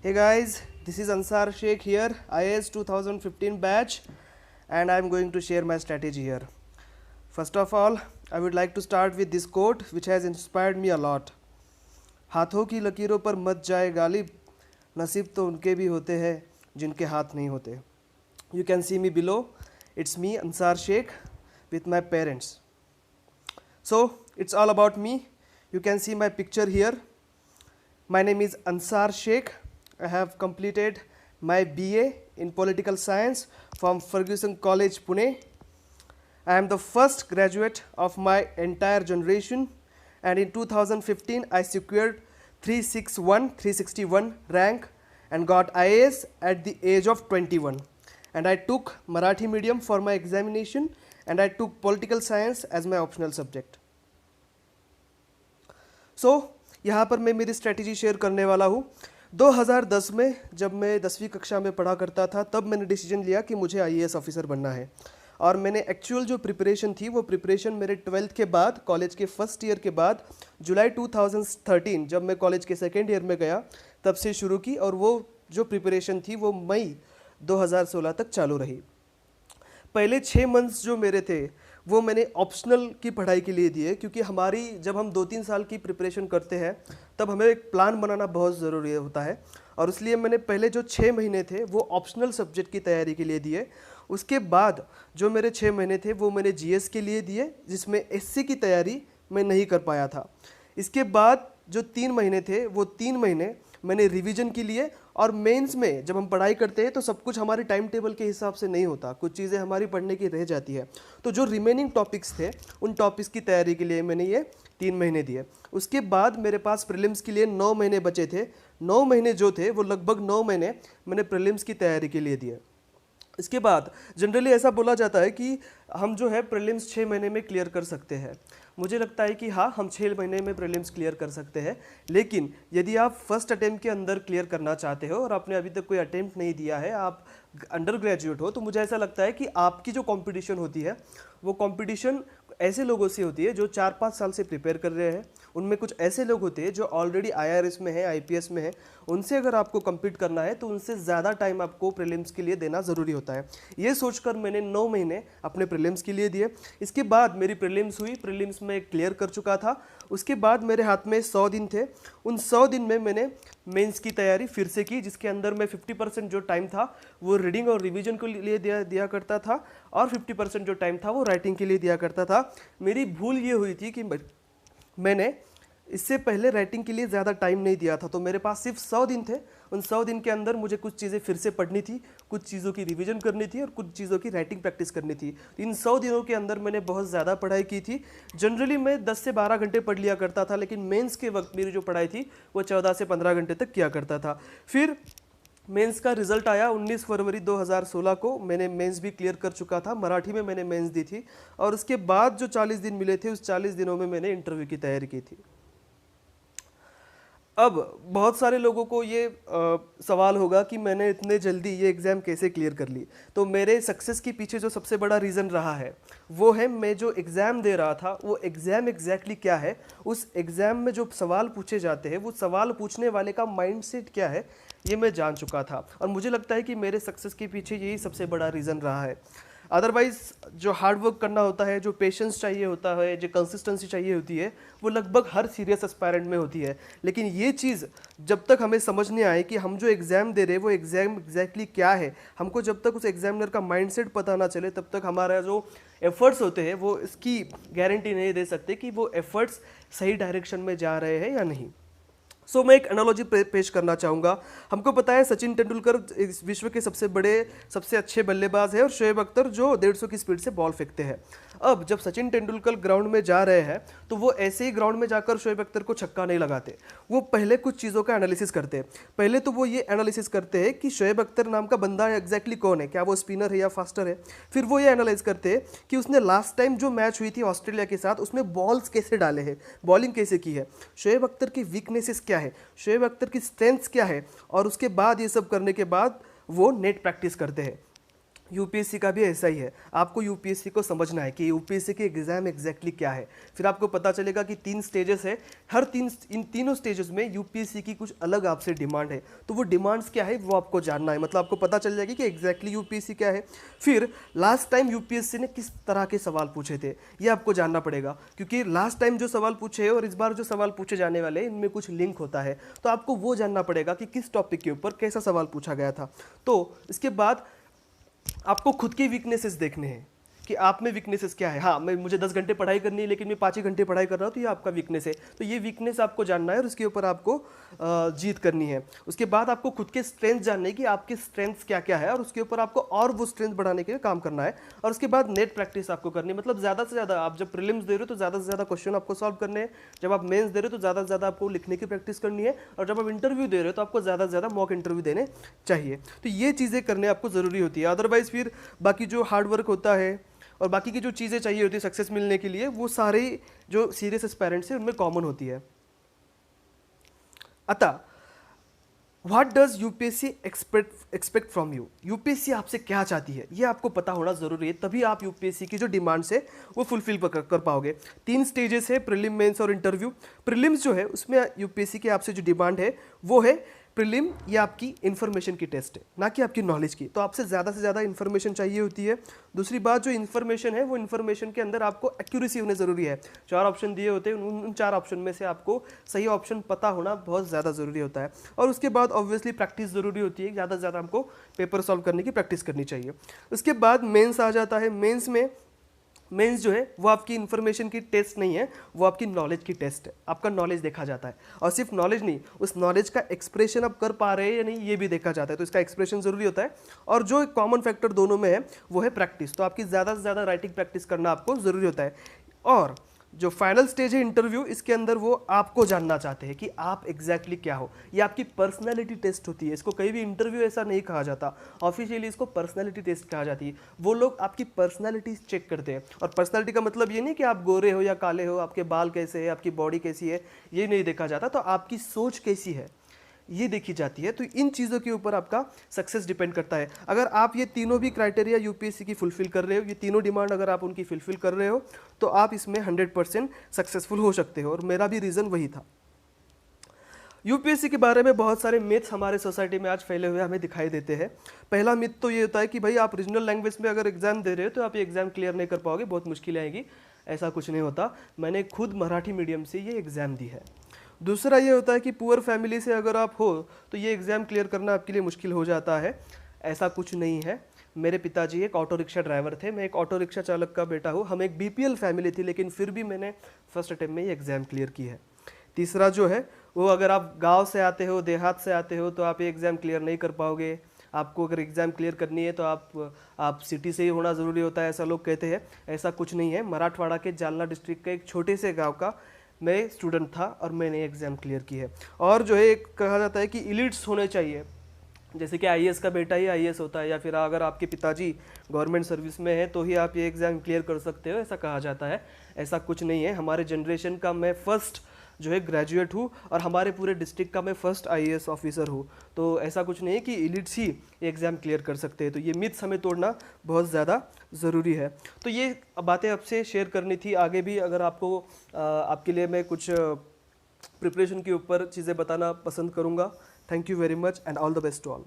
Hey guys, this is Ansar Sheikh here, IAS 2015 batch, and I'm going to share my strategy here. First of all, I would like to start with this quote which has inspired me a lot. हाथों की लकीरों पर मत जाए गालिब, नसीब तो उनके भी होते हैं जिनके हाथ नहीं होते. You can see me below. It's me, Ansar Sheikh, with my parents. So, it's all about me. You can see my picture here. My name is Ansar Sheikh. I have completed my BA in Political Science from Ferguson College, Pune. I am the first graduate of my entire generation, and in 2015 I secured 361 rank and got IAS at the age of 21. And I took Marathi medium for my examination, and I took Political Science as my optional subject. So, यहाँ पर मैं मेरी strategy share करने वाला हूँ. 2010 में जब मैं 10वीं कक्षा में पढ़ा करता था, तब मैंने डिसीजन लिया कि मुझे आईएएस ऑफिसर बनना है. और मैंने एक्चुअल जो प्रिपरेशन थी वो प्रिपरेशन मेरे 12th के बाद, कॉलेज के फर्स्ट ईयर के बाद, जुलाई 2013 जब मैं कॉलेज के सेकेंड ईयर में गया तब से शुरू की, और वो जो प्रिपरेशन थी वो मई 2016 तक चालू रही. पहले 6 मंथ्स जो मेरे थे वो मैंने ऑप्शनल की पढ़ाई के लिए दिए, क्योंकि हमारी जब हम 2-3 साल की प्रिपरेशन करते हैं तब हमें एक प्लान बनाना बहुत ज़रूरी होता है, और इसलिए मैंने पहले जो 6 महीने थे वो ऑप्शनल सब्जेक्ट की तैयारी के लिए दिए. उसके बाद जो मेरे 6 महीने थे वो मैंने जीएस के लिए दिए, जिसमें एससी की तैयारी मैं नहीं कर पाया था. इसके बाद जो 3 महीने थे वो 3 महीने मैंने रिवीजन के लिए, और मेंस में जब हम पढ़ाई करते हैं तो सब कुछ हमारे टाइम टेबल के हिसाब से नहीं होता, कुछ चीज़ें हमारी पढ़ने की रह जाती है. तो जो रिमेनिंग टॉपिक्स थे उन टॉपिक्स की तैयारी के लिए मैंने ये 3 महीने दिए. उसके बाद मेरे पास प्रीलिम्स के लिए 9 महीने बचे थे. 9 महीने जो थे वो लगभग 9 महीने मैंने प्रीलिम्स की तैयारी के लिए दिए. इसके बाद जनरली ऐसा बोला जाता है कि हम जो है प्रीलिम्स 6 महीने में क्लियर कर सकते हैं. मुझे लगता है कि हाँ, हम 6 महीने में प्रीलिम्स क्लियर कर सकते हैं, लेकिन यदि आप फर्स्ट अटेम्प्ट के अंदर क्लियर करना चाहते हो और आपने अभी तक कोई अटेम्प्ट नहीं दिया है, आप अंडर ग्रेजुएट हो, तो मुझे ऐसा लगता है कि आपकी जो कंपटीशन होती है वो कंपटीशन ऐसे लोगों से होती है जो 4-5 साल से प्रिपेयर कर रहे हैं. उनमें कुछ ऐसे लोग होते हैं जो ऑलरेडी आईआरएस में है, आईपीएस में है. उनसे अगर आपको कम्पीट करना है तो उनसे ज़्यादा टाइम आपको प्रीलिम्स के लिए देना ज़रूरी होता है. ये सोचकर मैंने 9 महीने अपने प्रीलिम्स के लिए दिए. इसके बाद मेरी प्रीलिम्स हुई, प्रीलिम्स में क्लियर कर चुका था. उसके बाद मेरे हाथ में 100 दिन थे. उन 100 दिन में मैंने मेंस की तैयारी फिर से की, जिसके अंदर मैं 50% जो टाइम था वो रीडिंग और रिवीजन के लिए दिया करता था, और 50% जो टाइम था वो राइटिंग के लिए दिया करता था. मेरी भूल ये हुई थी कि मैंने इससे पहले राइटिंग के लिए ज़्यादा टाइम नहीं दिया था. तो मेरे पास सिर्फ 100 दिन थे. उन 100 दिन के अंदर मुझे कुछ चीज़ें फिर से पढ़नी थी, कुछ चीज़ों की रिवीजन करनी थी और कुछ चीज़ों की राइटिंग प्रैक्टिस करनी थी. इन 100 दिनों के अंदर मैंने बहुत ज़्यादा पढ़ाई की थी. जनरली मैं 10 से 12 घंटे पढ़ लिया करता था, लेकिन मेंस के वक्त मेरी जो पढ़ाई थी वो 14 से 15 घंटे तक किया करता था. फिर मेंस का रिजल्ट आया 19 फरवरी 2016 को. मैंने मेंस भी क्लियर कर चुका था, मराठी में मैंने मेंस दी थी, और उसके बाद जो 40 दिन मिले थे उस 40 दिनों में मैंने इंटरव्यू की तैयारी की थी. अब बहुत सारे लोगों को ये सवाल होगा कि मैंने इतने जल्दी ये एग्ज़ाम कैसे क्लियर कर ली. तो मेरे सक्सेस के पीछे जो सबसे बड़ा रीज़न रहा है वो है, मैं जो एग्ज़ाम दे रहा था वो एग्ज़ाम एग्जैक्टली क्या है, उस एग्ज़ाम में जो सवाल पूछे जाते हैं वो सवाल पूछने वाले का माइंडसेट क्या है, ये मैं जान चुका था. और मुझे लगता है कि मेरे सक्सेस के पीछे यही सबसे बड़ा रीज़न रहा है. अदरवाइज़ जो हार्ड वर्क करना होता है, जो पेशेंस चाहिए होता है, जो कंसिस्टेंसी चाहिए होती है, वो लगभग हर सीरियस एस्पायरेंट में होती है. लेकिन ये चीज़ जब तक हमें समझ नहीं आए कि हम जो एग्ज़ाम दे रहे हैं वो एग्ज़ाम एग्जैक्टली क्या है, हमको जब तक उस एग्जामिनर का माइंडसेट पता ना चले, तब तक हमारा जो एफ़र्ट्स होते हैं वो इसकी गारंटी नहीं दे सकते कि वो एफ़र्ट्स सही डायरेक्शन में जा रहे हैं या नहीं. सो मैं एक एनालॉजी पेश करना चाहूँगा. हमको पता है सचिन तेंदुलकर इस विश्व के सबसे बड़े, सबसे अच्छे बल्लेबाज है, और शोएब अख्तर जो 150 की स्पीड से बॉल फेंकते हैं. अब जब सचिन तेंदुलकर ग्राउंड में जा रहे हैं तो वो ऐसे ही ग्राउंड में जाकर शोएब अख्तर को छक्का नहीं लगाते. वो पहले कुछ चीज़ों का एनालिसिस करते हैं. पहले तो वो ये एनालिसिस करते हैं कि शोएब अख्तर नाम का बंदा एग्जैक्टली कौन है, क्या वो स्पिनर है या फास्टर है. फिर वो ये एनालाइज करते हैं कि उसने लास्ट टाइम जो मैच हुई थी ऑस्ट्रेलिया के साथ उसमें बॉल्स कैसे डाले हैं, बॉलिंग कैसे की है, शोएब अख्तर की वीकनेसेस क्या है, शोएब अख्तर की स्ट्रेंथ्स क्या है. और उसके बाद ये सब करने के बाद वो नेट प्रैक्टिस करते हैं. यूपीएससी का भी ऐसा ही है। आपको यूपीएससी को समझना है कि यूपीएससी के एग्जाम एग्जैक्टली क्या है। फिर आपको पता चलेगा कि 3 स्टेजेस है, इन तीनों स्टेजेस में यूपीएससी की कुछ अलग आपसे डिमांड है। तो वो डिमांड्स क्या है वो आपको जानना है, मतलब आपको पता चल जाएगी कि एग्जैक्टली यूपीएससी क्या है। फिर लास्ट टाइम यूपीएससी ने किस तरह के सवाल पूछे थे ये आपको जानना पड़ेगा, क्योंकि लास्ट टाइम जो सवाल पूछे और इस बार जो सवाल पूछे जाने वाले हैं इनमें कुछ लिंक होता है। तो आपको वो जानना पड़ेगा कि किस टॉपिक के ऊपर कैसा सवाल पूछा गया था। तो इसके बाद आपको खुद के वीकनेसेस देखने हैं कि आप में वीकनेसेस क्या है। हाँ, मुझे 10 घंटे पढ़ाई करनी है लेकिन मैं 5 ही घंटे पढ़ाई कर रहा हूँ, तो ये आपका वीकनेस है। तो ये वीकनेस आपको जानना है और उसके ऊपर आपको जीत करनी है। उसके बाद आपको खुद के स्ट्रेंथ जानने की, आपके स्ट्रेंथ्स क्या क्या है और उसके ऊपर आपको और वो स्ट्रेंथ बढ़ाने के लिए काम करना है। और उसके बाद नेट प्रैक्टिस आपको करनी है, मतलब ज़्यादा से ज़्यादा आप जब प्रीलिम्स दे रहे हो तो ज़्यादा से ज़्यादा क्वेश्चन आपको सॉल्व करने हैं। जब आप मेंस दे रहे हो तो ज़्यादा से ज़्यादा आपको लिखने की प्रैक्टिस करनी है। और जब आप इंटरव्यू दे रहे हो तो आपको ज़्यादा से ज़्यादा मॉक इंटरव्यू देने चाहिए। तो ये चीज़ें करने आपको ज़रूरी होती है। अदरवाइज फिर बाकी जो हार्ड वर्क होता है और बाकी की जो चीज़ें चाहिए होती है सक्सेस मिलने के लिए, वो सारे जो सीरियस एस्पायरेंट्स हैं उनमें कॉमन होती है। अतः what does UPSC expect from you, UPSC आपसे क्या चाहती है ये आपको पता होना जरूरी है, तभी आप यूपीएससी की जो डिमांड्स है वो फुलफिल कर पाओगे। 3 स्टेजेस है, प्रीलिम, मेंस और इंटरव्यू। प्रीलिम्स जो है उसमें यूपीएससी की आपसे जो डिमांड है वो है प्रीलिम, ये आपकी इन्फॉर्मेशन की टेस्ट है, ना कि आपकी नॉलेज की। तो आपसे ज़्यादा इन्फॉर्मेशन चाहिए होती है। दूसरी बात, जो इन्फॉर्मेशन है वो इन्फॉर्मेशन के अंदर आपको एक्यूरेसी होनी ज़रूरी है। 4 ऑप्शन दिए होते हैं, उन 4 ऑप्शन में से आपको सही ऑप्शन पता होना बहुत ज़्यादा ज़रूरी होता है। और उसके बाद ऑब्वियसली प्रैक्टिस ज़रूरी होती है, ज़्यादा से ज़्यादा हमको पेपर सॉल्व करने की प्रैक्टिस करनी चाहिए। उसके बाद मेंस आ जाता है। मेंस जो है वो आपकी इन्फॉर्मेशन की टेस्ट नहीं है, वो आपकी नॉलेज की टेस्ट है। आपका नॉलेज देखा जाता है, और सिर्फ नॉलेज नहीं, उस नॉलेज का एक्सप्रेशन आप कर पा रहे हैं या नहीं ये भी देखा जाता है। तो इसका एक्सप्रेशन जरूरी होता है। और जो एक कॉमन फैक्टर दोनों में है वो है प्रैक्टिस। तो आपकी ज़्यादा से ज़्यादा राइटिंग प्रैक्टिस करना आपको ज़रूरी होता है। और जो फाइनल स्टेज है इंटरव्यू, इसके अंदर वो आपको जानना चाहते हैं कि आप एग्जैक्टली क्या हो। ये आपकी पर्सनैलिटी टेस्ट होती है। इसको कहीं भी इंटरव्यू ऐसा नहीं कहा जाता, ऑफिशियली इसको पर्सनैलिटी टेस्ट कहा जाती है। वो लोग आपकी पर्सनैलिटी चेक करते हैं। और पर्सनैलिटी का मतलब ये नहीं कि आप गोरे हो या काले हो, आपके बाल कैसे है, आपकी बॉडी कैसी है, ये नहीं देखा जाता। तो आपकी सोच कैसी है ये देखी जाती है। तो इन चीज़ों के ऊपर आपका सक्सेस डिपेंड करता है। अगर आप ये तीनों भी क्राइटेरिया यूपीएससी की फुलफिल कर रहे हो, ये तीनों डिमांड अगर आप उनकी फुलफिल कर रहे हो, तो आप इसमें 100% सक्सेसफुल हो सकते हो। और मेरा भी रीज़न वही था। यूपीएससी के बारे में बहुत सारे मिथ्स हमारे सोसाइटी में आज फैले हुए हमें दिखाई देते हैं। पहला मिथ तो ये होता है कि भाई आप रीजनल लैंग्वेज में अगर एग्जाम दे रहे हो तो आप ये एग्जाम क्लियर नहीं कर पाओगे, बहुत मुश्किलें आएगी। ऐसा कुछ नहीं होता। मैंने खुद मराठी मीडियम से ये एग्ज़ाम दी है। दूसरा ये होता है कि पुअर फैमिली से अगर आप हो तो ये एग्ज़ाम क्लियर करना आपके लिए मुश्किल हो जाता है। ऐसा कुछ नहीं है। मेरे पिताजी एक ऑटो रिक्शा ड्राइवर थे, मैं एक ऑटो रिक्शा चालक का बेटा हूँ। हम एक बीपीएल फैमिली थी, लेकिन फिर भी मैंने फर्स्ट अटेम्प्ट में ये एग्ज़ाम क्लियर की है। तीसरा जो है वो, अगर आप गांव से आते हो, देहात से आते हो, तो आप ये एग्ज़ाम क्लियर नहीं कर पाओगे। आपको अगर एग्ज़ाम क्लियर करनी है तो आप सिटी से ही होना ज़रूरी होता है, ऐसा लोग कहते हैं। ऐसा कुछ नहीं है। मराठवाड़ा के जालना डिस्ट्रिक्ट के एक छोटे से गाँव का मैं स्टूडेंट था और मैंने एग्ज़ाम क्लियर की है। और जो है एक कहा जाता है कि इलिट्स होने चाहिए, जैसे कि आईएएस का बेटा ही आईएएस होता है, या फिर अगर आपके पिताजी गवर्नमेंट सर्विस में है तो ही आप ये एग्ज़ाम क्लियर कर सकते हो, ऐसा कहा जाता है। ऐसा कुछ नहीं है। हमारे जनरेशन का मैं फर्स्ट जो है ग्रेजुएट हूँ और हमारे पूरे डिस्ट्रिक्ट का मैं फर्स्ट आईएएस ऑफिसर हूँ। तो ऐसा कुछ नहीं है कि इलिट्स ही एग्ज़ाम क्लियर कर सकते हैं। तो ये मिथ्स हमें तोड़ना बहुत ज़्यादा ज़रूरी है। तो ये बातें आपसे शेयर करनी थी। आगे भी अगर आपको आपके लिए मैं कुछ प्रिपरेशन के ऊपर चीज़ें बताना पसंद करूँगा। Thank you very much and all the best to all.